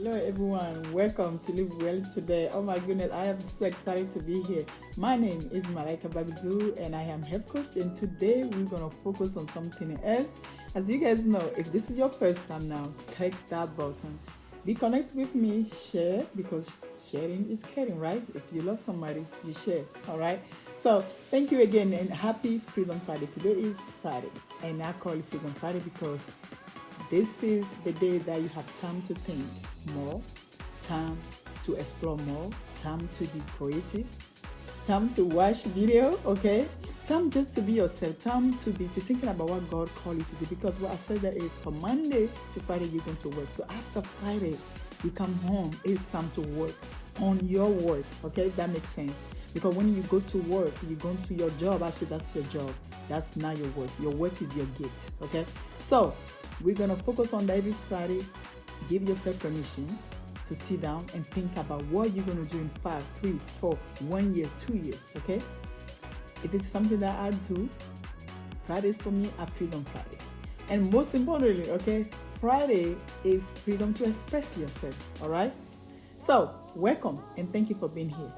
Hello everyone, welcome to Live Well today. Oh my goodness, I am so excited to be here. My name is Malaika Bagdu and I am health coach, and today we're gonna focus on something else. As you guys know, if this is your first time now, click that button. Be connect with me, share, because sharing is caring, right? If you love somebody, you share. Alright. So thank you again and happy Freedom Friday. Today is Friday and I call it Freedom Friday because this is the day that you have time to think more, time to explore more, time to be creative, time to watch video, okay? Time just to be yourself, time to thinking about what God called you to do. Because what I said that is from Monday to Friday you're going to work. So after Friday, you come home, it's time to work on your work, okay? That makes sense. Because when you go to work, you go to your job, actually that's your job. That's not your work. Your work is your gift, okay? So we're gonna focus on that every Friday. Give yourself permission to sit down and think about what you're gonna do in 5, 3, 4, 1 year, 2 years, okay? It is something that I do. Fridays for me are Freedom Friday. And most importantly, okay, Friday is freedom to express yourself, all right? So, welcome and thank you for being here.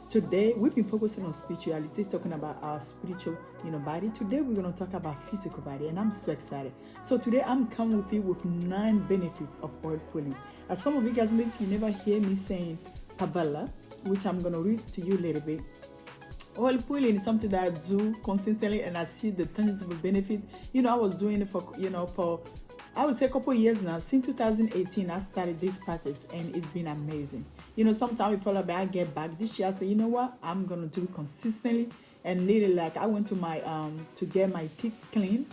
Today, we've been focusing on spirituality, talking about our spiritual, body. Today, we're going to talk about physical body, and I'm so excited. So today, I'm coming with you with 9 benefits of oil pulling. As some of you guys, maybe you never hear me saying Kabbalah, which I'm going to read to you a little bit. Oil pulling is something that I do consistently, and I see the tangible benefit. I was doing it for I would say a couple of years now. Since 2018, I started this practice and it's been amazing. Sometimes we follow back, I get back. This year I say, you know what? I'm gonna do it consistently. And literally, like I went to my to get my teeth clean,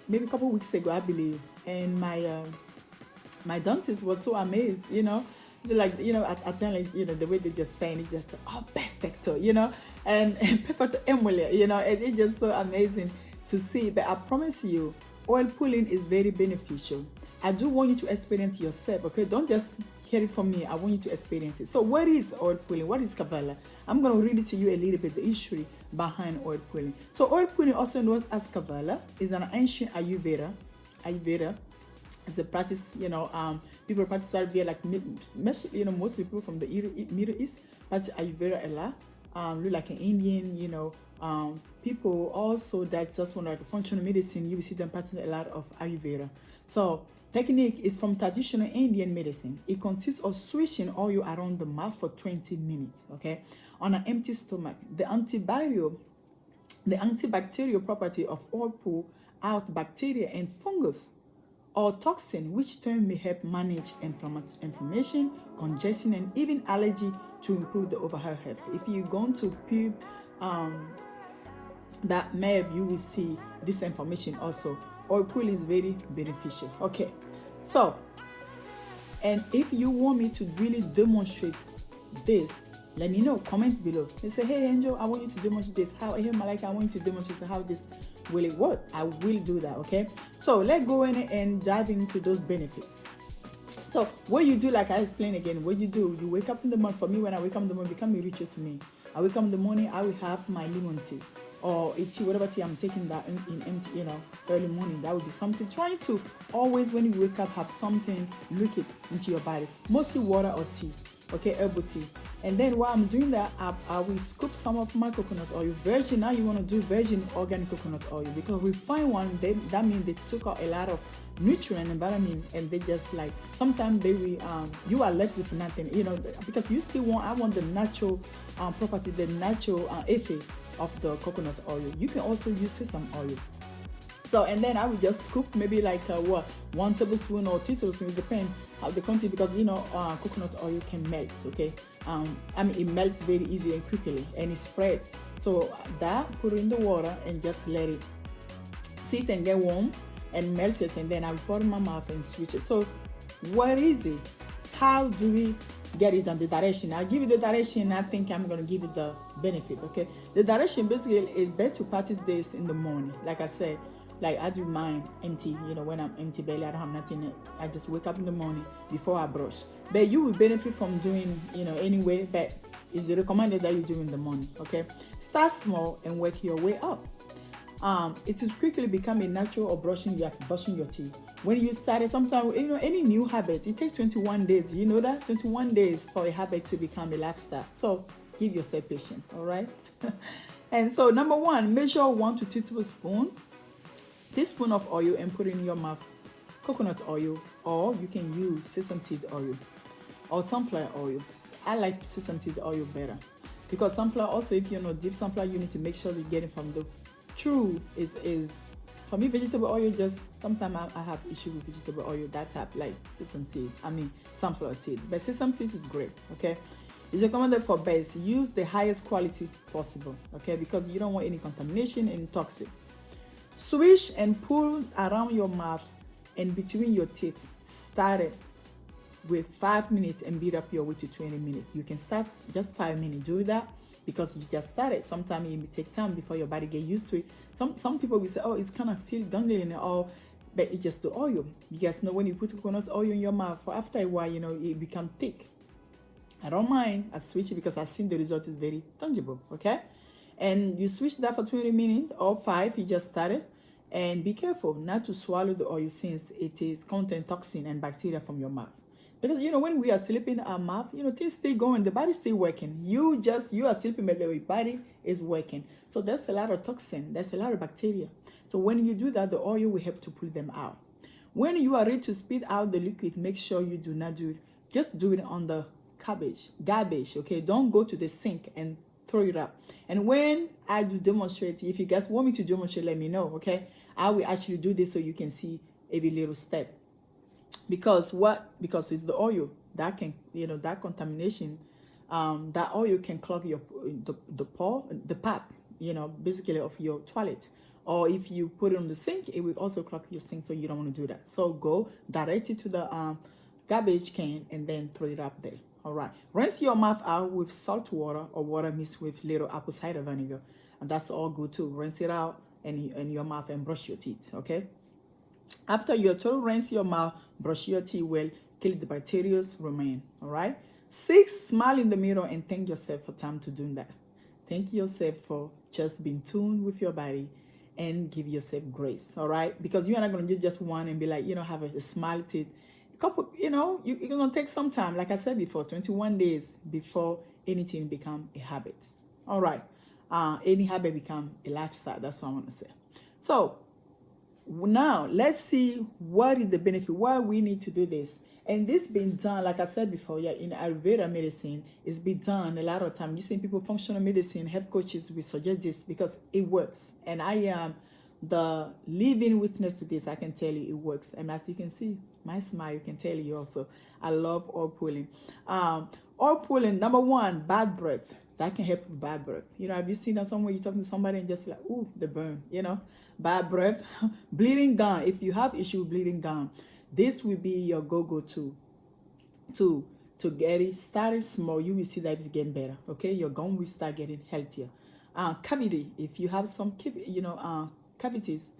maybe a couple of weeks ago, I believe. And my dentist was so amazed, They're like, I tell you, the way they just saying it, just perfecto, and perfecto emule, and it's just so amazing to see. But I promise you, oil pulling is very beneficial. I do want you to experience it yourself, okay? Don't just hear it from me. I want you to experience it. So what is oil pulling? What is Kabbalah? I'm going to read it to you a little bit, the history behind oil pulling. So oil pulling, also known as Kabbalah, is an ancient Ayurveda. Ayurveda is a practice, people practice Ayurveda, like, mostly people from the Middle East practice Ayurveda a lot. Look like an Indian, people also that just want like functional medicine, you will see them practicing a lot of Ayurveda. So technique is from traditional Indian medicine. It consists of swishing oil around the mouth for 20 minutes, okay, on an empty stomach. The antibacterial property of oil pull out bacteria and fungus or toxin, which term may help manage inflammation, congestion, and even allergy to improve the overall health. If you're going to pub that map, you will see this information also. Oil pull is very beneficial. Okay, so, and if you want me to really demonstrate this, let me know. Comment below. They say, hey Angel, I want you to demonstrate this. Hey Malika, I want you to demonstrate how this will it work. I will do that, okay? So let's go in and dive into those benefits. So what you do, like I explained again, what you do, you wake up in the morning. For me, when I wake up in the morning, become a ritual to me. I wake up in the morning, I will have my lemon tea or a tea, whatever tea I'm taking that in empty, early morning. That would be something. Trying to always, when you wake up, have something liquid into your body, mostly water or tea, okay, herbal tea. And then while I'm doing that, I will scoop some of my coconut oil. Virgin, now you want to do virgin organic coconut oil, because refined one, that means they took out a lot of nutrient and vitamin, and they just like, sometimes they will, you are left with nothing, because you still want, I want the natural property, the natural effect of the coconut oil. You can also use sesame oil. So, and then I would just scoop maybe like 1 tablespoon or 2 tablespoons, depend how the quantity, because coconut oil can melt, okay? It melts very easy and quickly, and it spread. So that, put it in the water and just let it sit and get warm and melt it, and then I will put it in my mouth and switch it. So what is it? How do we get it on the direction? I'll give you the direction. I think I'm going to give you the benefit, okay? The direction basically is better to practice this in the morning. Like I said, like I do mine empty, when I'm empty belly, I don't have nothing. I just wake up in the morning before I brush. But you will benefit from doing, anyway, but it's recommended that you do in the morning, okay? Start small and work your way up. It will quickly become a natural of brushing your teeth. When you started, sometimes, any new habit, it takes 21 days. You know that? 21 days for a habit to become a lifestyle. So give yourself patience, all right? And so, number one, measure 1 to 2 tablespoons, teaspoon of oil, and put in your mouth coconut oil, or you can use sesame seed oil or sunflower oil. I like sesame seed oil better because sunflower also, if you know deep sunflower, you need to make sure you get it from the true is for me vegetable oil. Just sometimes I have issue with vegetable oil that type, like sesame seed, sunflower seed, but sesame seed is great. Okay, it's recommended for base. Use the highest quality possible, okay, because you don't want any contamination and toxic. Swish and pull around your mouth and between your teeth. Start it with 5 minutes and beat up your way to 20 minutes. You can start just 5 minutes. Do that because you just started. Sometimes it may take time before your body get used to it. Some people will say, oh, it's kind of feel dangling or, but it's just the oil. You guys know when you put coconut oil in your mouth, for after a while, it become thick. I don't mind. I switch it because I've seen the result is very tangible. Okay, and you switch that for 20 minutes or 5. You just started. And be careful not to swallow the oil since it is contain toxin and bacteria from your mouth. Because when we are sleeping, our mouth, things stay going, the body stay working. You are sleeping, but the body is working. So there's a lot of toxin, there's a lot of bacteria. So when you do that, the oil will help to pull them out. When you are ready to spit out the liquid, make sure you do not do it. Just do it on the garbage. Okay, don't go to the sink and throw it up. And when I do demonstrate, if you guys want me to demonstrate, let me know. Okay, I will actually do this so you can see every little step. Because it's the oil that can, that contamination, that oil can clog the pipe, basically of your toilet. Or if you put it on the sink, it will also clog your sink, so you don't want to do that. So go directly to the garbage can and then throw it up there. All right. Rinse your mouth out with salt water or water mixed with little apple cider vinegar, and that's all good too. Rinse it out in your mouth and brush your teeth. Okay. After you total rinse your mouth, brush your teeth well, kill the bacteria remain. All right. 6, smile in the mirror and thank yourself for time to doing that. Thank yourself for just being tuned with your body and give yourself grace. All right. Because you're not going to do just one and be like, have a smile teeth. Couple, you're going to take some time, like I said before, 21 days before anything become a habit. All right. Any habit become a lifestyle. That's what I want to say. So now let's see what is the benefit, why we need to do this. And this been done, like I said before, in Ayurveda medicine, it's been done a lot of time. You see people functional medicine, health coaches will suggest this because it works. And I am the living witness to this. I can tell you it works. And as you can see, my smile, you can tell you also, I love oil pulling. Oil pulling, number one, bad breath. That can help with bad breath. Have you seen that somewhere you're talking to somebody and just like, ooh, the burn, bad breath. Bleeding gum. If you have issue with bleeding gum, this will be your go-to to get it started small. You will see that it's getting better. Okay, your gum will start getting healthier. Cavity. If you have some cavities,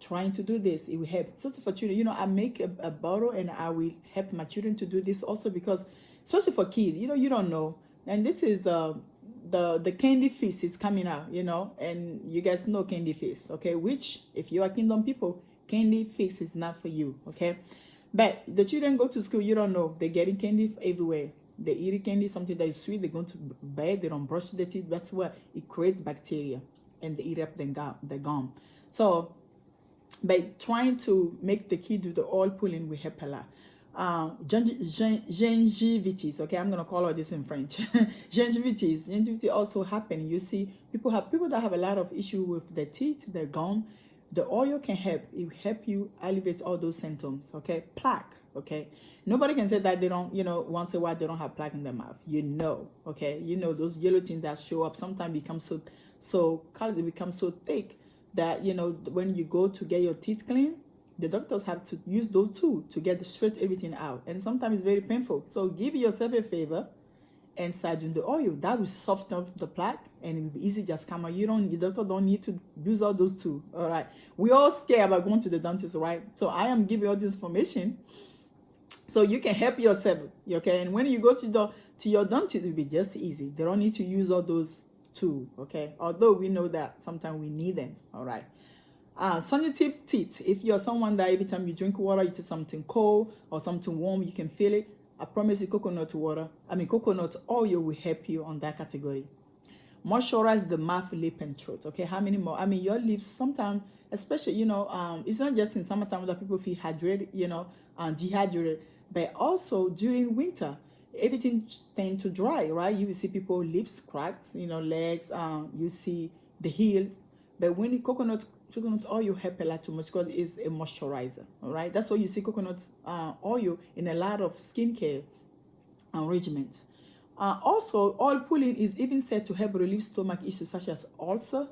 trying to do this, it will help. So for children, I make a bottle and I will help my children to do this also because, especially for kids, you don't know. And this is the candy feast is coming out, and you guys know candy feast, okay? Which, if you are kingdom people, candy feast is not for you, okay? But the children go to school, you don't know. They're getting candy everywhere. They eat candy, something that is sweet. They go to bed, they don't brush their teeth. That's where it creates bacteria, and they eat up the gum. So by trying to make the kid do the oil pulling will help a lot. Gingivitis, okay, I'm gonna call all this in French. Gingivitis also happen. You see, people that have a lot of issue with their teeth, their gum. The oil can help. It will help you alleviate all those symptoms. Okay, plaque. Okay, nobody can say that they don't. Once in a while they don't have plaque in their mouth. Okay, those yellow things that show up sometimes become so colors become so thick that when you go to get your teeth clean, the doctors have to use those too to get straight everything out, and sometimes it's very painful. So give yourself a favor and start doing the oil. That will soften up the plaque and it will be easy, just come out. The doctor don't need to use all those too. All right, we all scared about going to the dentist, right? So I am giving all this information so you can help yourself, okay? And when you go to your dentist, it will be just easy. They don't need to use all those too, okay? Although we know that sometimes we need them. All right. Sensitive teeth. If you're someone that every time you drink water, you see something cold or something warm, you can feel it. I promise you, coconut oil will help you on that category. Moisturize the mouth, lip, and throat. Okay, how many more? Your lips sometimes, especially it's not just in summertime that people feel hydrated, dehydrated, but also during winter, everything tends to dry, right? You will see people lips cracks, legs. You see the heels, but when the coconut oil help a lot too much because it's a moisturizer. All right, that's why you see coconut oil in a lot of skincare regimen. Also, oil pulling is even said to help relieve stomach issues such as ulcer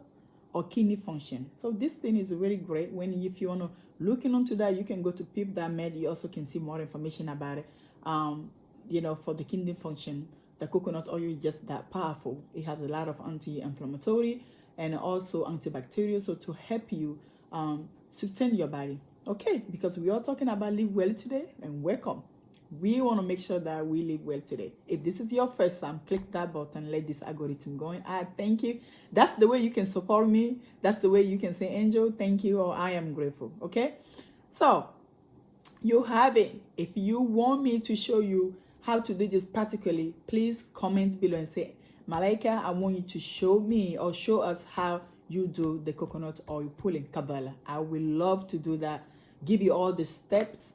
or kidney function. So this thing is very great. If you want to look into that, you can go to Pip.med. You also can see more information about it. For the kidney function, the coconut oil is just that powerful. It has a lot of anti-inflammatory and also antibacterial, so to help you sustain your body. Okay, because we are talking about live well today, and welcome. We want to make sure that we live well today. If this is your first time, click that button, let this algorithm going. Thank you. That's the way you can support me. That's the way you can say, Angel, thank you, or I am grateful. Okay? So, you have it. If you want me to show you how to do this practically, please comment below and say, Malaika, I want you to show me or show us how you do the coconut oil pulling Kabbalah. I will love to do that. Give you all the steps,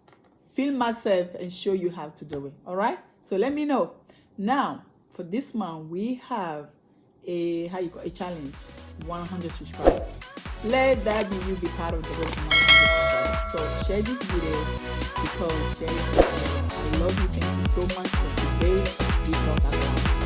film myself, and show you how to do it. All right? So let me know. Now, for this month, we have a challenge, 100 subscribers. Let that be you be part of the road to 100 subscribers. So share this video because sharing is I love you. Thank you so much for today. We talk about